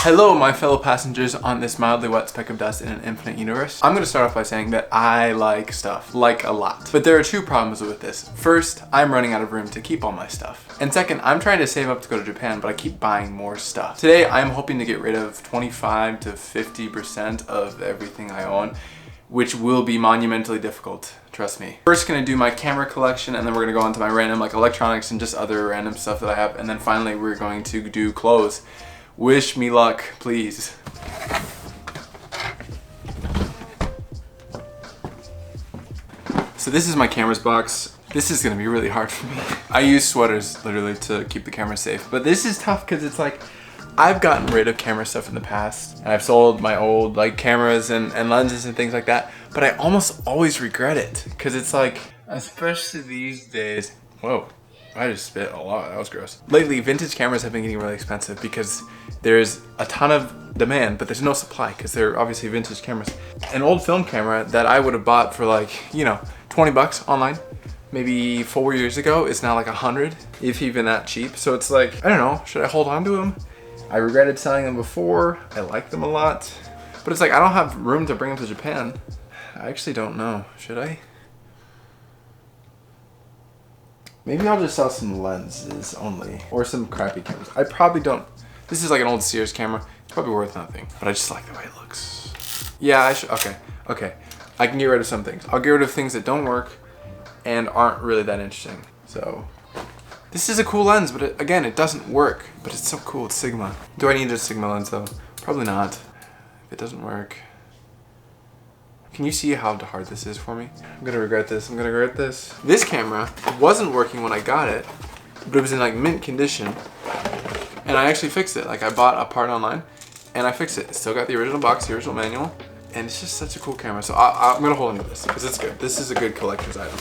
Hello, my fellow passengers on this mildly wet speck of dust in an infinite universe. I'm gonna start off by saying that I like stuff, like a lot. But there are two problems with this. First, I'm running out of room to keep all my stuff. And second, I'm trying to save up to go to Japan, but I keep buying more stuff. Today, I'm hoping to get rid of 25 to 50% of everything I own, which will be monumentally difficult, trust me. First gonna do my camera collection, and then we're gonna go on to my random like electronics and just other random stuff that I have, and then finally we're going to do clothes. Wish me luck, please. So this is my cameras box. This is gonna be really hard for me. I use sweaters literally to keep the camera safe, but this is tough because it's like, I've gotten rid of camera stuff in the past, and I've sold my old like cameras and lenses and things like that, but I almost always regret it because it's like, especially these days, whoa. I just spit a lot, that was gross. Lately, vintage cameras have been getting really expensive because there's a ton of demand, but there's no supply because they're obviously vintage cameras. An old film camera that I would have bought for like, 20 bucks online, maybe 4 years ago, is now like 100, if even that cheap. So it's like, I don't know, should I hold on to them? I regretted selling them before, I like them a lot, but it's like, I don't have room to bring them to Japan. I actually don't know, should I? Maybe I'll just sell some lenses only, or some crappy cameras. I probably don't. This is like an old Sears camera. It's probably worth nothing, but I just like the way it looks. Yeah, I should, okay. I can get rid of some things. I'll get rid of things that don't work and aren't really that interesting. So, this is a cool lens, but again, it doesn't work, but it's so cool, it's Sigma. Do I need a Sigma lens though? Probably not. If it doesn't work. Can you see how hard this is for me? I'm gonna regret this, I'm gonna regret this. This camera wasn't working when I got it, but it was in like mint condition. And I actually fixed it. Like I bought a part online and I fixed it. It's still got the original box, the original manual. And it's just such a cool camera. So I'm gonna hold on to this because it's good. This is a good collector's item.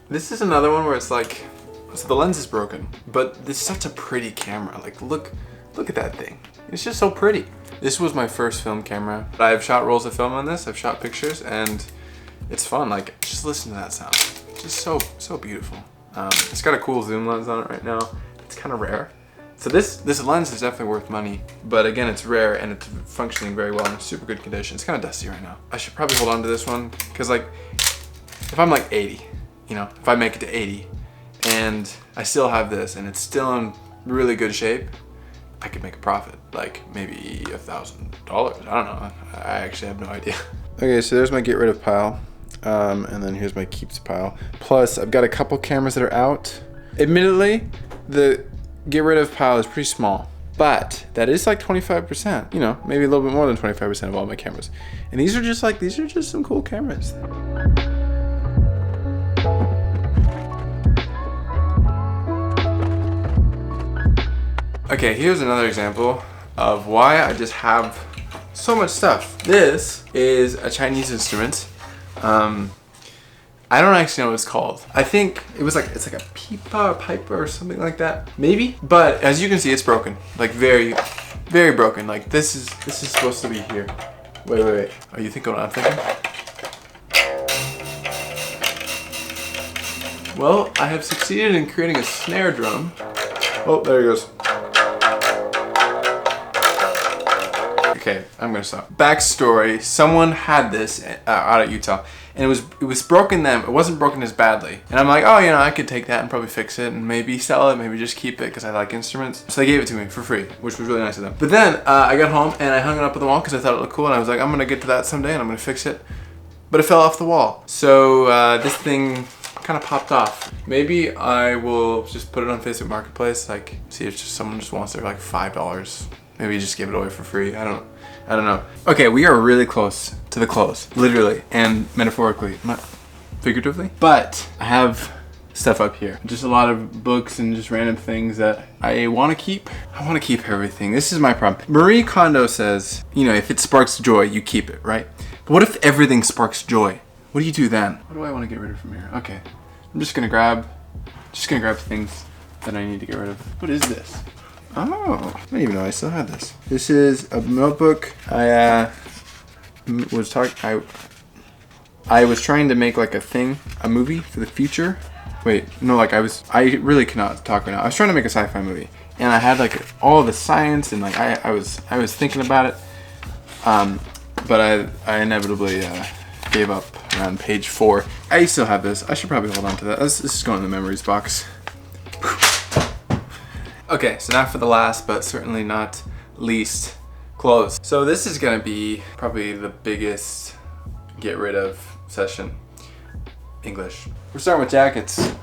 This is another one where it's like, so the lens is broken, but this is such a pretty camera. Like look at that thing. It's just so pretty. This was my first film camera. I've shot rolls of film on this, I've shot pictures, and it's fun. Like, just listen to that sound. It's just so beautiful. It's got a cool zoom lens on it right now. It's kind of rare. So this lens is definitely worth money, but again, it's rare and it's functioning very well in super good condition. It's kind of dusty right now. I should probably hold on to this one, because like, if I'm like 80, if I make it to 80, and I still have this, and it's still in really good shape, I could make a profit, like maybe $1,000. I don't know. I actually have no idea. Okay, so there's my get rid of pile. And then here's my keeps pile. Plus, I've got a couple cameras that are out. Admittedly, the get rid of pile is pretty small, but that is like 25%, maybe a little bit more than 25% of all my cameras. And these are just some cool cameras. Okay, here's another example of why I just have so much stuff. This is a Chinese instrument. I don't actually know what it's called. I think it's like a pipa or piper or something like that, maybe. But as you can see, it's broken, like very, very broken. Like this is supposed to be here. Wait. Are you thinking what I'm thinking? Well, I have succeeded in creating a snare drum. Oh, there he goes. Okay, I'm gonna stop. Backstory: someone had this out at Utah, and it was broken then. It wasn't broken as badly, and I'm like, oh, I could take that and probably fix it, and maybe sell it, maybe just keep it because I like instruments. So they gave it to me for free, which was really nice of them. But then I got home and I hung it up on the wall because I thought it looked cool, and I was like, I'm gonna get to that someday, and I'm gonna fix it. But it fell off the wall, so this thing kind of popped off. Maybe I will just put it on Facebook Marketplace, like see if someone just wants it for like $5. Maybe just give it away for free. I don't know. Okay, we are really close to the close, literally and metaphorically, not figuratively. But I have stuff up here, just a lot of books and just random things that I want to keep. I want to keep everything. This is my problem. Marie Kondo says, if it sparks joy, you keep it, right? But what if everything sparks joy? What do you do then? What do I want to get rid of from here? Okay, I'm just gonna grab things that I need to get rid of. What is this? Oh, I didn't even know I still had this. This is a notebook. I was trying to make like a movie for the future. Wait, no, I really cannot talk right now. I was trying to make a sci-fi movie, and I had like all the science and like I was thinking about it, but I inevitably gave up around page 4. I still have this. I should probably hold on to that. This is going in the memories box. Okay, so now for the last but certainly not least, clothes. So this is gonna be probably the biggest get rid of session. English. We're starting with jackets.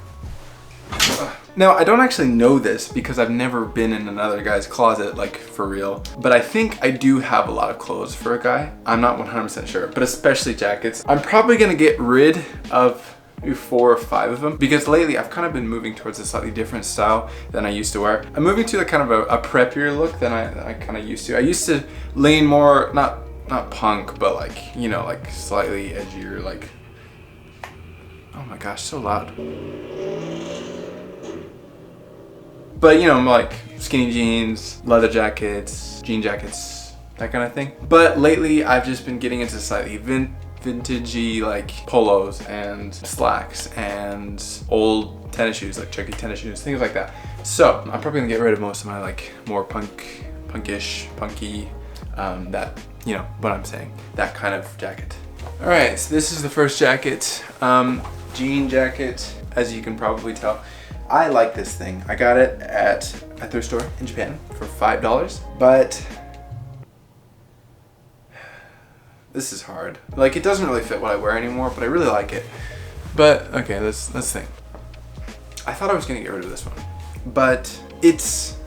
Now, I don't actually know this because I've never been in another guy's closet, like for real. But I think I do have a lot of clothes for a guy. I'm not 100% sure, but especially jackets. I'm probably gonna get rid of maybe 4 or 5 of them because lately I've kind of been moving towards a slightly different style than I used to wear. I'm moving to kind of a preppier look than I kind of used to. I used to lean more, not punk, but like, you know, like slightly edgier, like, oh my gosh, so loud. But you know, like skinny jeans, leather jackets, jean jackets, that kind of thing. But lately I've just been getting into slightly vintagey like polos and slacks and old tennis shoes, like chunky tennis shoes, things like that. So I'm probably gonna get rid of most of my like more punky, that, you know what I'm saying, that kind of jacket. All right, so this is the first jacket, jean jacket, as you can probably tell. I like this thing. I got it at a thrift store in Japan for $5, but this is hard. Like, it doesn't really fit what I wear anymore, but I really like it. But okay, let's think. I thought I was gonna get rid of this one, but it's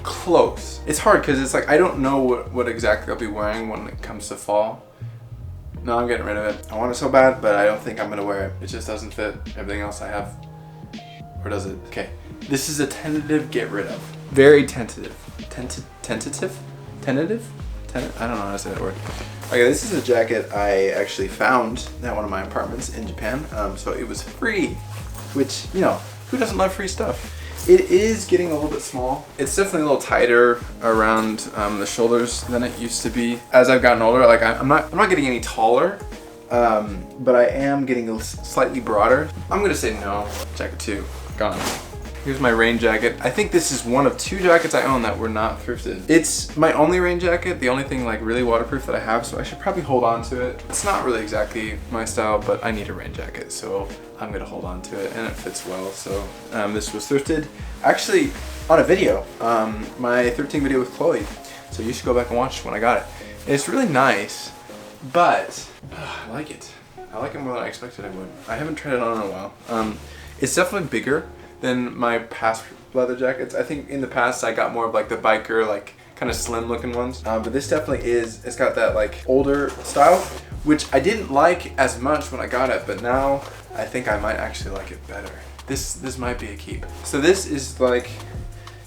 close. It's hard because it's like I don't know what exactly I'll be wearing when it comes to fall. No, I'm getting rid of it. I want it so bad, but I don't think I'm gonna wear it. It just doesn't fit everything else I have. Or does it? Okay. This is a tentative get rid of. Very tentative. Tentative? I don't know how to say that word. Okay, this is a jacket I actually found at one of my apartments in Japan. So it was free, which, you know, who doesn't love free stuff? It is getting a little bit small. It's definitely a little tighter around the shoulders than it used to be. As I've gotten older, like I'm not getting any taller, but I am getting slightly broader. I'm gonna say no. Jacket 2, gone. Here's my rain jacket. I think this is one of 2 jackets I own that were not thrifted. It's my only rain jacket, the only thing like really waterproof that I have, so I should probably hold on to it. It's not really exactly my style, but I need a rain jacket, so I'm gonna hold on to it, and it fits well. So this was thrifted, actually on a video, my thrifting video with Chloe. So you should go back and watch when I got it. And it's really nice, but I like it. I like it more than I expected I would. I haven't tried it on in a while. It's definitely bigger than my past leather jackets. I think in the past I got more of like the biker, like kind of slim looking ones. But this definitely is, it's got that like older style, which I didn't like as much when I got it, but now I think I might actually like it better. This might be a keep. So this is like,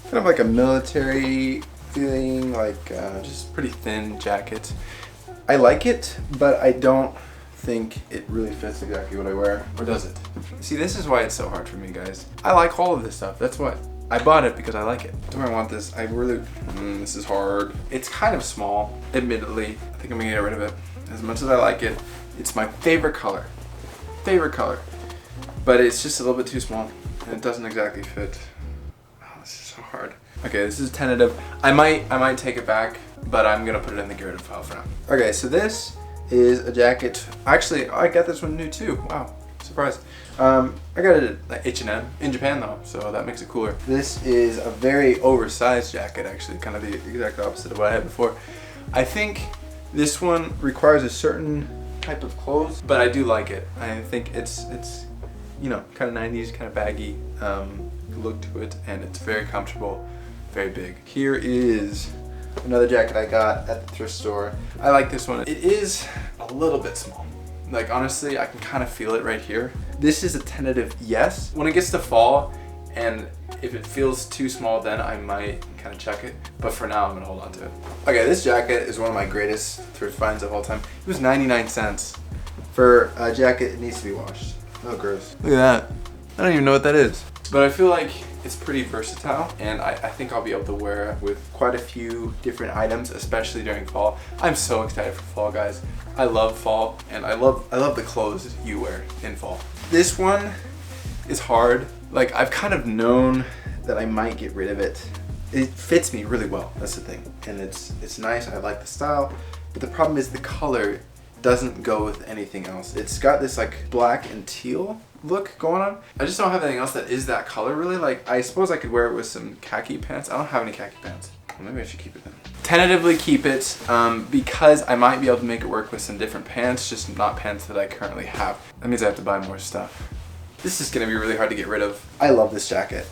kind of like a military feeling, like just pretty thin jacket. I like it, but I don't think it really fits exactly what I wear, or does it? See, this is why it's so hard for me, guys. I like all of this stuff. That's what I bought it, because I like it. Do I want this? I really, this is hard. It's kind of small, admittedly. I think I'm gonna get rid of it. As much as I like it, it's my favorite color. But it's just a little bit too small, and it doesn't exactly fit. Oh, this is so hard. Okay, this is tentative. I might take it back, but I'm gonna put it in the get rid of file for now. Okay, so this is a jacket. Actually, I got this one new too. Wow, surprise. I got it at H&M in Japan though, so that makes it cooler. This is a very oversized jacket, actually, kind of the exact opposite of what I had before. I think this one requires a certain type of clothes, but I do like it. I think it's you know, kind of 90s, kind of baggy look to it, and it's very comfortable, very big. Here is another jacket I got at the thrift store. I like this one. It is a little bit small. Like, honestly, I can kind of feel it right here. This is a tentative yes. When it gets to fall, and if it feels too small, then I might kind of check it. But for now, I'm gonna hold on to it. Okay, this jacket is one of my greatest thrift finds of all time. It was 99 cents for a jacket. It needs to be washed. Oh, gross. Look at that. I don't even know what that is. But I feel like it's pretty versatile, and I think I'll be able to wear it with quite a few different items, especially during fall. I'm so excited for fall, guys. I love fall, and I love the clothes you wear in fall. This one is hard. Like, I've kind of known that I might get rid of it it fits me really well. That's the thing. And it's nice. I like the style. But the problem is the color doesn't go with anything else. It's got this like black and teal look going on. I just don't have anything else that is that color really. Like, I suppose I could wear it with some khaki pants. I don't have any khaki pants. Well, maybe I should keep it then. Tentatively keep it because I might be able to make it work with some different pants, just not pants that I currently have. That means I have to buy more stuff. This is gonna be really hard to get rid of. I love this jacket.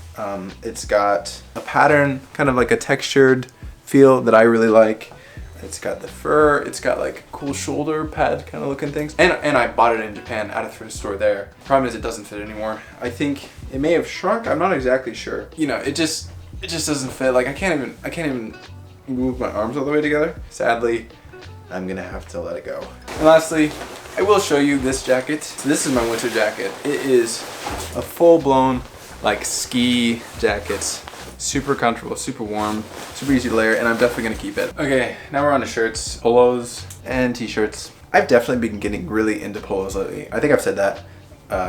It's got a pattern, kind of like a textured feel that I really like. It's got the fur, it's got like cool shoulder pad kind of looking things. And I bought it in Japan at a thrift store there. Problem is it doesn't fit anymore. I think it may have shrunk, I'm not exactly sure. You know, it just doesn't fit. Like I can't even move my arms all the way together. Sadly, I'm gonna have to let it go. And lastly, I will show you this jacket. So this is my winter jacket. It is a full-blown like ski jacket. Super comfortable, super warm, super easy to layer, and I'm definitely gonna keep it. Okay, now we're on to shirts, polos, and t-shirts. I've definitely been getting really into polos lately. I think I've said that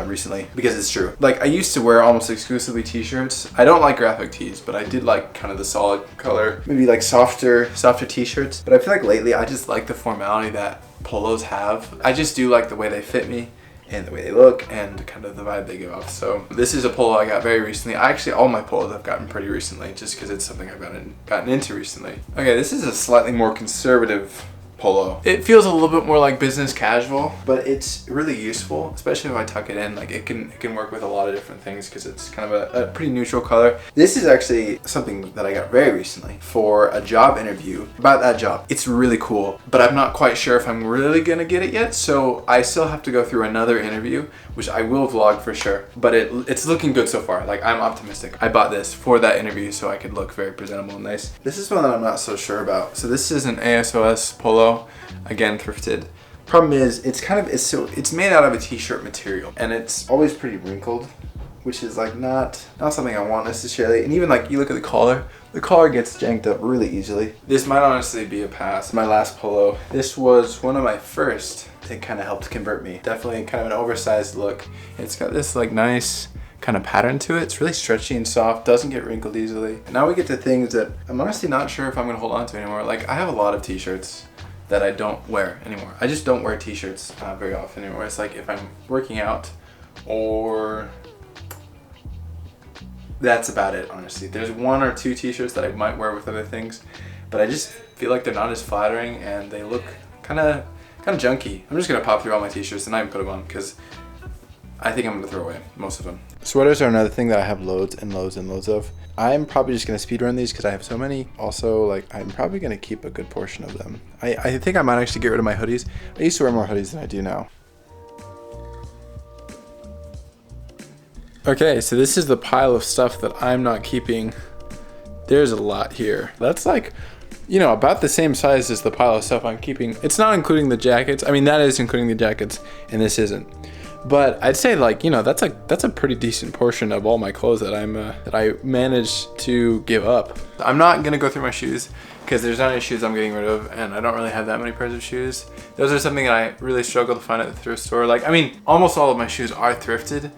recently because it's true. Like I used to wear almost exclusively t-shirts. I don't like graphic tees, but I did like kind of the solid color, maybe like softer t-shirts. But I feel like lately I just like the formality that polos have. I just do like the way they fit me and the way they look and kind of the vibe they give off. So this is a polo I got very recently. Actually, all my polos I've gotten pretty recently just because it's something I've gotten into recently. Okay, this is a slightly more conservative polo. It feels a little bit more like business casual, but it's really useful, especially if I tuck it in. Like it can work with a lot of different things because it's kind of a pretty neutral color. This is actually something that I got very recently for a job interview about that job. It's really cool, but I'm not quite sure if I'm really gonna get it yet. So I still have to go through another interview, which I will vlog for sure, but it's looking good so far. Like I'm optimistic. I bought this for that interview so I could look very presentable and nice. This is one that I'm not so sure about. So this is an ASOS polo. Again, thrifted. Problem is, it's made out of a t-shirt material, and it's always pretty wrinkled, which is like not something I want necessarily. And even like you look at the collar gets janked up really easily. This might honestly be a pass. My last polo, this was one of my first. It kind of helped convert me. Definitely kind of an oversized look. It's got this like nice kind of pattern to it. It's really stretchy and soft, doesn't get wrinkled easily. And now we get to things that I'm honestly not sure if I'm gonna hold on to anymore. Like I have a lot of t-shirts that I don't wear anymore. I just don't wear t-shirts very often anymore. It's like if I'm working out or that's about it, honestly. There's one or two t-shirts that I might wear with other things, but I just feel like they're not as flattering and they look kind of junky. I'm just gonna pop through all my t-shirts and not even put them on because I think I'm gonna throw away most of them. Sweaters are another thing that I have loads and loads and loads of. I'm probably just gonna speed run these because I have so many. Also, like I'm probably gonna keep a good portion of them. I think I might actually get rid of my hoodies. I used to wear more hoodies than I do now. Okay, so this is the pile of stuff that I'm not keeping. There's a lot here. That's like, you know, about the same size as the pile of stuff I'm keeping. It's not including the jackets. I mean, that is including the jackets, and this isn't. But I'd say like, you know, that's a pretty decent portion of all my clothes that I managed to give up. I'm not gonna go through my shoes because there's not any shoes I'm getting rid of, and I don't really have that many pairs of shoes. Those are something that I really struggle to find at the thrift store. Like, I mean, almost all of my shoes are thrifted,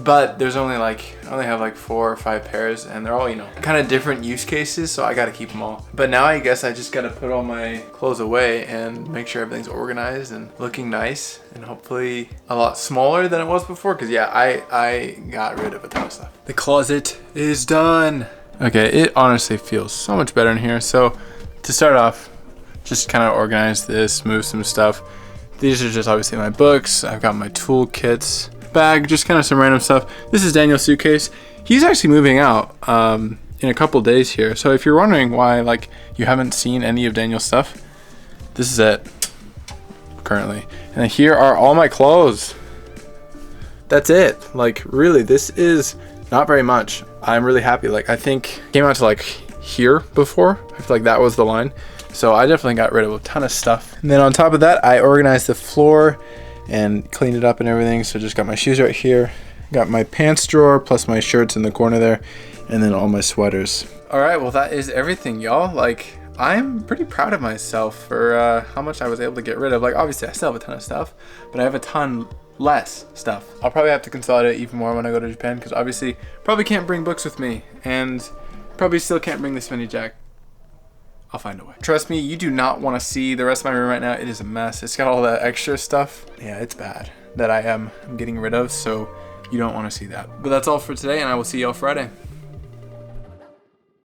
but there's only like, I only have like 4 or 5 pairs, and they're all, you know, kind of different use cases, so I gotta keep them all. But now I guess I just gotta put all my clothes away and make sure everything's organized and looking nice, and hopefully a lot smaller than it was before, because yeah, I got rid of a ton of stuff. The closet is done. Okay, it honestly feels so much better in here. So to start off, just kind of organize this, move some stuff. These are just obviously my books. I've got my tool kits. Bag, just kind of some random stuff. This is Daniel's suitcase. He's actually moving out in a couple days here. So if you're wondering why like you haven't seen any of Daniel's stuff, this is it currently. And here are all my clothes. That's it. Like really, this is not very much. I'm really happy. Like I think it came out to like here before. I feel like that was the line. So I definitely got rid of a ton of stuff. And then on top of that, I organized the floor and cleaned it up and everything. So just got my shoes right here, got my pants drawer plus my shirts in the corner there, and then all my sweaters. All right, well that is everything, y'all. Like I'm pretty proud of myself for how much I was able to get rid of. Like obviously I still have a ton of stuff, but I have a ton less stuff. I'll probably have to consolidate even more when I go to Japan because obviously probably can't bring books with me, and Probably still can't bring the spinny jack. I'll find a way. Trust me, you do not want to see the rest of my room right now. It is a mess. It's got all that extra stuff. Yeah, it's bad that I'm getting rid of, so you don't want to see that. But that's all for today, and I will see y'all Friday.